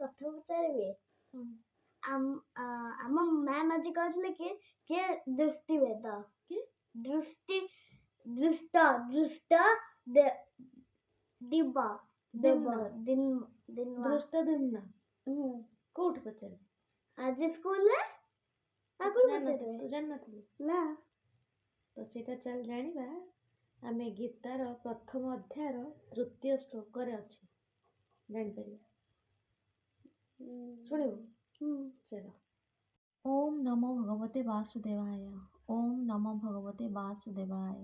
କଥା ପଚାରିବି। ଆମ ମ୍ୟାମ୍ ଆଜି କହିଥିଲେ କି କିଏ ଦୃଷ୍ଟିଭେଦ କି ଦୃଷ୍ଟ ଦିବ ଦୃଷ୍ଟଦ୍ୟୁମ୍ନ କୋଉଠି ପଚାରିବି? ଆଜି ସ୍କୁଲରେ ଜାଣିନଥିଲି ନା। ତ ସେଇଟା ଚାଲ ଜାଣିବା। ଆମେ ଗୀତାର ପ୍ରଥମ ଅଧ୍ୟାୟର ତୃତୀୟ ଶ୍ଲୋକରେ ଅଛି, ଜାଣିପାରିବା। ଶୁଣିବୁ? ଚାଲ। ଓମ୍ ନମୋ ଭଗବତେ ବାସୁଦେବାୟ। ଓମ୍ ନମୋ ଭଗବତେ ବାସୁଦେବାୟ।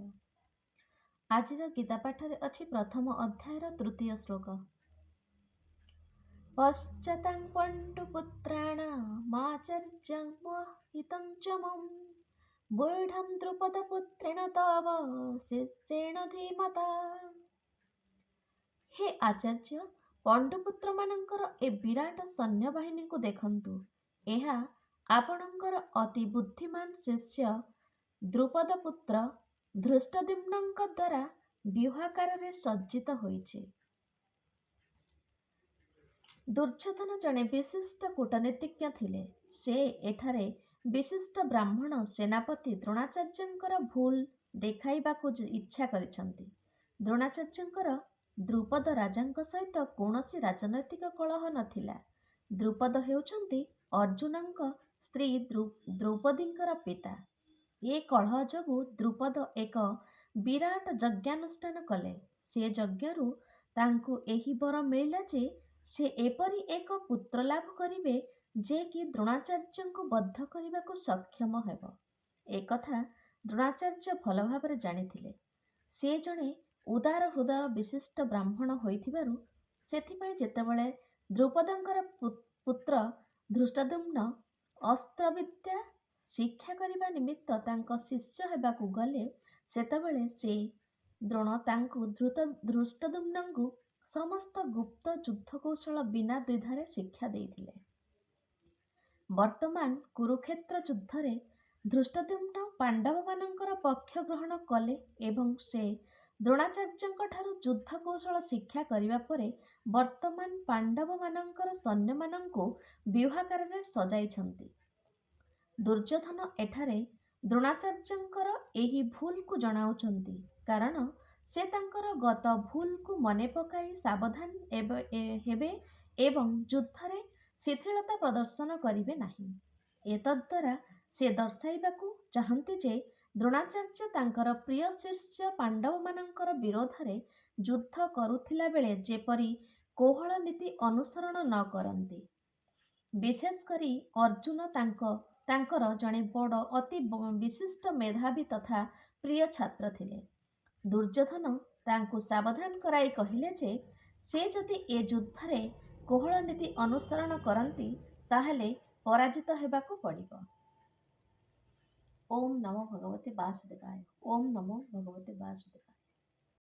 ଆଜିର ଗୀତା ପାଠରେ ଅଛି ପ୍ରଥମ ଅଧ୍ୟାୟର ତୃତୀୟ ଶ୍ଲୋକ। ପଶ୍ଚାତାଂ ପଣ୍ଡୁପୁତ୍ରାଣାମାଚାର୍ଯ୍ୟଂ ମୋହିतं च ମମ୍ ବୈଢ଼ଂ ଦ୍ରୁପଦପୁତ୍ରେଣ ତବ ଶିଷ୍ୟେଣ ଧୀମତା। ହେ ଆଚାର୍ଯ୍ୟ, ପଣ୍ଡୁପୁତ୍ରମାନଙ୍କର ଏ ବିରାଟ ସୈନ୍ୟବାହିନୀକୁ ଦେଖନ୍ତୁ। ଏହା ଆପଣଙ୍କର ଅତି ବୁଦ୍ଧିମାନ ଶିଷ୍ୟ ଦ୍ରୁପଦପୁତ୍ର ଧୃଷ୍ଟଦ୍ୟୁମ୍ନଙ୍କ ଦ୍ୱାରା ବ୍ୟୁହାକାରରେ ସଜ୍ଜିତ ହୋଇଛି। ଦୁର୍ଯ୍ୟୋଧନ ଜଣେ ବିଶିଷ୍ଟ କୂଟନୀତିଜ୍ଞ ଥିଲେ। ସେ ଏଠାରେ ବିଶିଷ୍ଟ ବ୍ରାହ୍ମଣ ସେନାପତି ଦ୍ରୋଣାଚାର୍ଯ୍ୟଙ୍କର ଭୁଲ ଦେଖାଇବାକୁ ଇଚ୍ଛା କରିଛନ୍ତି। ଦ୍ରୋଣାଚାର୍ଯ୍ୟଙ୍କର ଦ୍ରୁପଦ ରାଜାଙ୍କ ସହିତ କୌଣସି ରାଜନୈତିକ କଳହ ନଥିଲା। ଦ୍ରୁପଦ ହେଉଛନ୍ତି ଅର୍ଜୁନଙ୍କ ସ୍ତ୍ରୀ ଦ୍ରୌପଦୀଙ୍କର ପିତା। ଏ କଳହ ଯୋଗୁଁ ଦ୍ରୁପଦ ଏକ ବିରାଟ ଯଜ୍ଞାନୁଷ୍ଠାନ କଲେ। ସେ ଯଜ୍ଞରୁ ତାଙ୍କୁ ଏହି ବର ମିଳିଲା ଯେ ସେ ଏପରି ଏକ ପୁତ୍ର ଲାଭ କରିବେ ଯେ କି ଦ୍ରୋଣାଚାର୍ଯ୍ୟଙ୍କୁ ବଦ୍ଧ କରିବାକୁ ସକ୍ଷମ ହେବ। ଏକଥା ଦ୍ରୋଣାଚାର୍ଯ୍ୟ ଭଲ ଭାବରେ ଜାଣିଥିଲେ। ସେ ଜଣେ ଉଦାର ହୃଦୟ ବିଶିଷ୍ଟ ବ୍ରାହ୍ମଣ ହୋଇଥିବାରୁ ସେଥିପାଇଁ ଯେତେବେଳେ ଦ୍ରୁପଦଙ୍କର ପୁତ୍ର ଧୃଷ୍ଟଦ୍ୟୁମ୍ନ ଅସ୍ତ୍ରବିଦ୍ୟା ଶିକ୍ଷା କରିବା ନିମିତ୍ତ ତାଙ୍କ ଶିଷ୍ୟ ହେବାକୁ ଗଲେ, ସେତେବେଳେ ସେ ଦ୍ରୋଣ ତାଙ୍କୁ ଧୃଷ୍ଟଦ୍ୟୁମ୍ନଙ୍କୁ ସମସ୍ତ ଗୁପ୍ତ ଯୁଦ୍ଧକୌଶଳ ବିନା ଦ୍ୱିଧାରେ ଶିକ୍ଷା ଦେଇଥିଲେ। ବର୍ତ୍ତମାନ କୁରୁକ୍ଷେତ୍ର ଯୁଦ୍ଧରେ ଧୃଷ୍ଟଦ୍ୟୁମ୍ନ ପାଣ୍ଡବମାନଙ୍କର ପକ୍ଷ ଗ୍ରହଣ କଲେ ଏବଂ ସେ ଦ୍ରୋଣାଚାର୍ଯ୍ୟଙ୍କଠାରୁ ଯୁଦ୍ଧ କୌଶଳ ଶିକ୍ଷା କରିବା ପରେ ବର୍ତ୍ତମାନ ପାଣ୍ଡବମାନଙ୍କର ସୈନ୍ୟମାନଙ୍କୁ ବ୍ୟୁହାକାରରେ ସଜାଇଛନ୍ତି। ଦୁର୍ଯ୍ୟୋଧନ ଏଠାରେ ଦ୍ରୋଣାଚାର୍ଯ୍ୟଙ୍କର ଏହି ଭୁଲକୁ ଜଣାଉଛନ୍ତି, କାରଣ ସେ ତାଙ୍କର ଗତ ଭୁଲକୁ ମନେ ପକାଇ ସାବଧାନ ହେବେ ଏବଂ ଯୁଦ୍ଧରେ ଶିଥିଳତା ପ୍ରଦର୍ଶନ କରିବେ ନାହିଁ। ଏତଦ୍ଦ୍ୱାରା ସେ ଦର୍ଶାଇବାକୁ ଚାହାନ୍ତି ଯେ ଦ୍ରୋଣାଚାର୍ଯ୍ୟ ତାଙ୍କର ପ୍ରିୟ ଶିଷ୍ୟ ପାଣ୍ଡବମାନଙ୍କର ବିରୋଧରେ ଯୁଦ୍ଧ କରୁଥିଲା ବେଳେ ଯେପରି କୋହଳ ନୀତି ଅନୁସରଣ ନ କରନ୍ତି। ବିଶେଷ କରି ଅର୍ଜୁନ ତାଙ୍କର ଜଣେ ବଡ଼ ଅତି ବିଶିଷ୍ଟ ମେଧାବୀ ତଥା ପ୍ରିୟ ଛାତ୍ର ଥିଲେ। ଦୁର୍ଯ୍ୟୋଧନ ତାଙ୍କୁ ସାବଧାନ କରାଇ କହିଲେ ଯେ ସେ ଯଦି ଏ ଯୁଦ୍ଧରେ କୋହଳ ନୀତି ଅନୁସରଣ କରନ୍ତି ତାହେଲେ ପରାଜିତ ହେବାକୁ ପଡ଼ିବ। ଓମ୍ ନମୋ ଭଗବତେ ବାସୁଦେବାୟ। ଓମ୍ ନମୋ ଭଗବତେ ବାସୁଦେବାୟ।